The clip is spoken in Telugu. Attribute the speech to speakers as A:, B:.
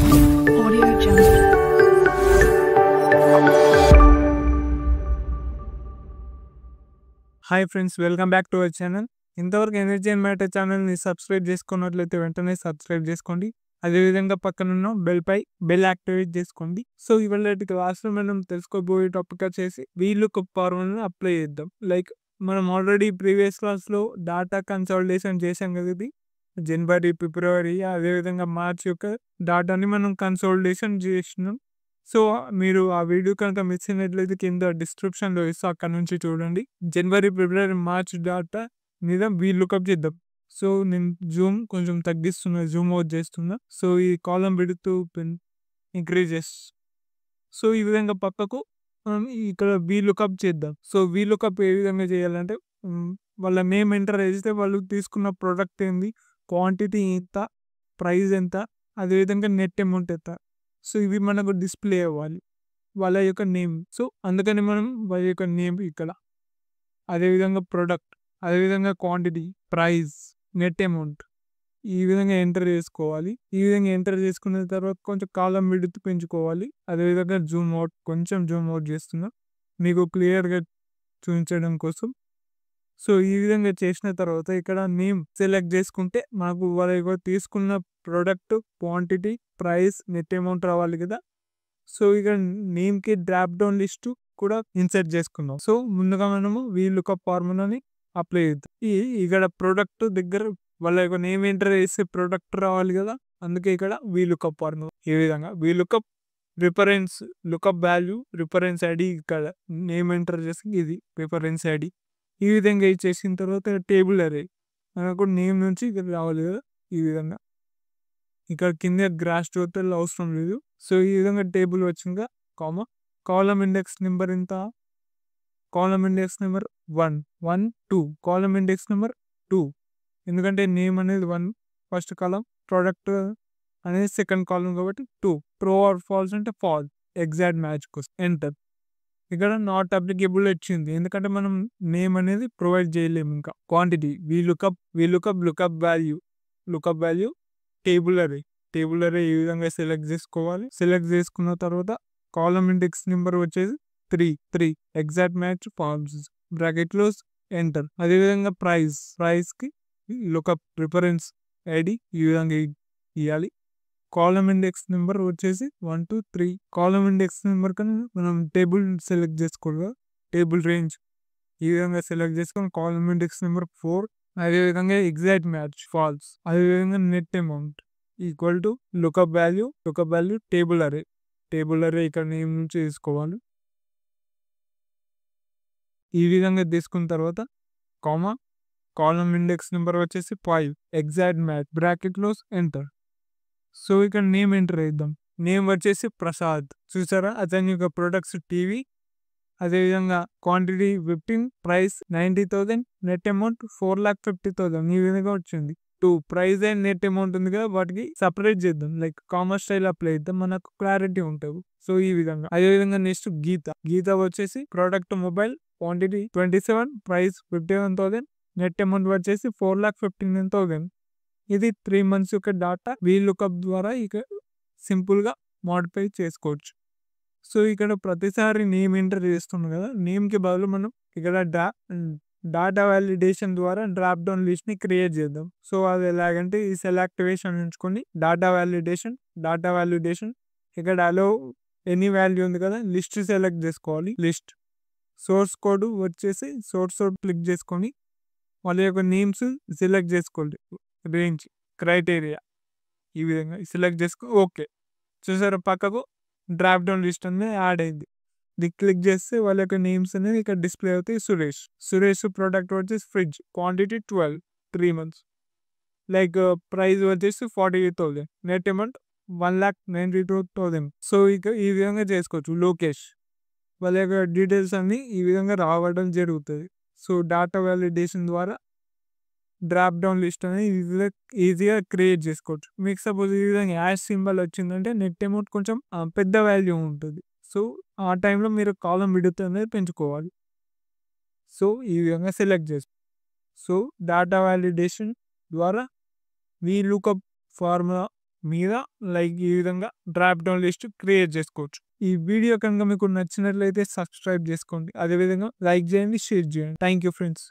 A: Audio Jungle.
B: Hi friends, welcome back to our channel. ఇంతవరకు ఎనర్జీ అండ్ మ్యాటర్ ఛానల్ని సబ్స్క్రైబ్ చేసుకున్నట్లయితే వెంటనే సబ్స్క్రైబ్ చేసుకోండి. అదేవిధంగా పక్కనున్న బెల్ యాక్టివేట్ చేసుకోండి. సో ఇవాళ క్లాస్లో మనం తెలుసుకోబోయే టాపిక్ వచ్చేసి వీలుకప్ ఫార్ములాను అప్లై చేద్దాం. లైక్ మనం ఆల్రెడీ ప్రీవియస్ క్లాస్లో డాటా కన్సాలిడేషన్ చేసాం కదా. ఇది జనవరి, ఫిబ్రవరి, అదేవిధంగా మార్చ్ యొక్క డాటాని మనం కన్సాలిడేషన్ చేసినాం. సో మీరు ఆ వీడియో కనుక మిస్ అయినట్లయితే కింద డిస్క్రిప్షన్లో ఇస్తా, అక్కడ నుంచి చూడండి. జనవరి, ఫిబ్రవరి, మార్చ్ డాటా మీద వీలుకప్ చేద్దాం. సో నేను కొంచెం తగ్గిస్తున్నా, జూమ్ అవుట్ చేస్తున్నా. సో ఈ కాలం పెడుతూ ఇంక్రీజ్ చేస్తా. సో ఈ విధంగా పక్కకు మనం ఇక్కడ వీలుకప్ చేద్దాం. సో వీలుకప్ ఏ విధంగా చేయాలంటే వాళ్ళ నేమ్ ఎంటర్ చేస్తే వాళ్ళు తీసుకున్న ప్రోడక్ట్ ఏంది, క్వాంటిటీ ఎంత, ప్రైస్ ఎంత, అదేవిధంగా నెట్ అమౌంట్ ఎంత. సో ఇవి మనకు డిస్ప్లే అవ్వాలి, వాళ్ళ యొక్క నేమ్. సో అందుకని మనం వాళ్ళ యొక్క నేమ్ ఇక్కడ, అదేవిధంగా ప్రొడక్ట్, అదేవిధంగా క్వాంటిటీ, ప్రైస్, నెట్ అమౌంట్ ఈ విధంగా ఎంటర్ చేసుకోవాలి. ఈ విధంగా ఎంటర్ చేసుకున్న తర్వాత కొంచెం కాలం విడ్త్ పెంచుకోవాలి. అదేవిధంగా కొంచెం జూమ్ అవుట్ చేస్తున్నా మీకు క్లియర్గా చూపించడం కోసం. సో ఈ విధంగా చేసిన తర్వాత ఇక్కడ నేమ్ సెలెక్ట్ చేసుకుంటే మనకు వాళ్ళ తీసుకున్న product, quantity, price, net amount రావాలి కదా. సో ఇక్కడ నేమ్కి డ్రాప్ డౌన్ లిస్ట్ కూడా ఇన్సర్ట్ చేసుకుందాం. సో ముందుగా మనము వీలుకప్ ఫార్ములాని అప్లై చేద్దాం. ఇక్కడ ప్రోడక్ట్ దగ్గర వాళ్ళ యొక్క నేమ్ ఎంటర్ చేస్తే ప్రోడక్ట్ రావాలి కదా, అందుకే ఇక్కడ వీలుకప్ ఫార్ములా. ఈ విధంగా VLOOKUP reference, lookup value, reference ID, ఇక్కడ నేమ్ ఎంటర్ చేసి ఇది రిఫరెన్స్ ఐడి. ఈ విధంగా ఇచ్చేసిన తర్వాత టేబుల్ అరే మనకు నేమ్ నుంచి ఇక్కడ రావాలి కదా. ఈ విధంగా ఇక్కడ కింద గ్రాస్ టోటల్ అవసరం లేదు. సో ఈ విధంగా టేబుల్ వచ్చిందిగా. కాలం ఇండెక్స్ నెంబర్ ఎంత, కాలం ఇండెక్స్ నెంబర్ 1, 1, 2, కాలం ఇండెక్స్ నెంబర్ 2, ఎందుకంటే నేమ్ అనేది 1 ఫస్ట్ కాలం, ప్రోడక్ట్ అనేది సెకండ్ కాలం కాబట్టి 2. ట్రూ ఆర్ ఫాల్స్ అంటే ఫాల్స్, ఎగ్జాక్ట్ మ్యాచ్ కోసం ఎంటర్. ఇక్కడ నాట్ అప్లికేబుల్ వచ్చింది ఎందుకంటే మనం నేమ్ అనేది ప్రొవైడ్ చేయలేము. ఇంకా క్వాంటిటీ లుకప్ వాల్యూ టేబుల్ అరే ఈ విధంగా సెలెక్ట్ చేసుకోవాలి. సెలెక్ట్ చేసుకున్న తర్వాత కాలం ఇండెక్స్ నెంబర్ వచ్చేసి 3, exact match false, bracket close, enter. అదేవిధంగా ప్రైస్కి లుకప్ రిఫరెన్స్ ఐడి ఈ విధంగా ఇవ్వాలి. కాలం ఇండెక్స్ నెంబర్ వచ్చేసి 1, 2, 3. కాలం ఇండెక్స్ నెంబర్ కన్నా మనం టేబుల్ సెలెక్ట్ చేసుకోవాలి, టేబుల్ రేంజ్ ఈ విధంగా సెలెక్ట్ చేసుకొని కాలం ఇండెక్స్ నెంబర్ 4, అదేవిధంగా ఎగ్జాక్ట్ మ్యాచ్ ఫాల్స్, అదేవిధంగా net amount equal to lookup value table అరే ఇక్కడ నేమ్ నుంచి తీసుకోవాలి. ఈ విధంగా తీసుకున్న తర్వాత కాలం ఇండెక్స్ నెంబర్ వచ్చేసి 5, exact match, bracket close, enter. So ఇక్కడ నేమ్ ఎంటర్ చేద్దాం. నేమ్ వచ్చేసి ప్రసాద్. చూసారా, అతని యొక్క ప్రొడక్ట్స్ టీవీ, అదేవిధంగా క్వాంటిటీ 15, ప్రైస్ 90,000, నెట్ అమౌంట్ 4,50,000 ఈ విధంగా వచ్చింది. 2 ప్రైస్ అండ్ నెట్ అమౌంట్ ఉంది కదా, వాటికి సపరేట్ చేద్దాం. లైక్ కామర్స్ స్టైల్ అప్లై చేద్దాం, మనకు క్లారిటీ ఉంటుంది. సో ఈ విధంగా. అదేవిధంగా నెక్స్ట్ గీత వచ్చేసి product mobile, quantity 27, price 51,000, net amount వచ్చేసి 4,15,000. ఇది 3 months యొక్క డాటా వీలుకప్ ద్వారా ఇక సింపుల్గా మాడిఫై చేసుకోవచ్చు. సో ఇక్కడ ప్రతిసారి నేమ్ ఎంటర్ చేస్తున్నాం కదా, నేమ్కి బదులు మనం ఇక్కడ డాటా వ్యాలిడేషన్ ద్వారా డ్రాప్ డౌన్ లిస్ట్ని క్రియేట్ చేద్దాం. సో అది ఎలాగంటే ఈ సెలెక్టివేషన్ ఉంచుకొని డాటా వ్యాలిడేషన్ ఇక్కడ అలో ఎనీ వాల్యూ ఉంది కదా, లిస్ట్ సెలెక్ట్ చేసుకోవాలి. లిస్ట్ సోర్స్ కోడ్ వచ్చేసి సోర్స్ కోడ్ క్లిక్ చేసుకొని వాళ్ళ యొక్క నేమ్స్ సెలెక్ట్ చేసుకోండి. రేంజ్, క్రైటీరియా ఈ విధంగా సెలెక్ట్ చేసుకో. ఓకే, చూసారా పక్కకు డ్రాప్ డౌన్ లిస్ట్ అనేది యాడ్ అయింది. ఇది క్లిక్ చేస్తే వాళ్ళ యొక్క నేమ్స్ అనేది ఇక్కడ డిస్ప్లే అవుతాయి. సురేష్ ప్రోడక్ట్ వచ్చేసి fridge, quantity 12, 3 months. Like price వచ్చేసి 48,000, నెట్ అమౌంట్ 1,92,000. సో ఇక ఈ విధంగా చేసుకోవచ్చు. లోకేష్ వాళ్ళ యొక్క డీటెయిల్స్ అన్ని ఈ విధంగా రావడం జరుగుతుంది. సో డాటా వ్యాలిడేషన్ ద్వారా డ్రాప్ డౌన్ లిస్ట్ అనేది ఈజీగా క్రియేట్ చేసుకోవచ్చు. మీకు సపోజ్ ఈ విధంగా యాష్ సింబల్ వచ్చిందంటే నెట్ అమౌంట్ కొంచెం పెద్ద వాల్యూ ఉంటుంది. సో ఆ టైంలో మీరు కాలం విడ్త్ అనేది పెంచుకోవాలి. సో ఈ విధంగా సెలెక్ట్ చేసుకో. సో డాటా వ్యాలిడేషన్ ద్వారా వీలుకప్ ఫార్ములా మీద లైక్ ఈ విధంగా డ్రాప్ డౌన్ లిస్ట్ క్రియేట్ చేసుకోవచ్చు. ఈ వీడియో కనుక మీకు నచ్చినట్లయితే సబ్స్క్రైబ్ చేసుకోండి. అదేవిధంగా లైక్ చేయండి, షేర్ చేయండి. Thank you friends.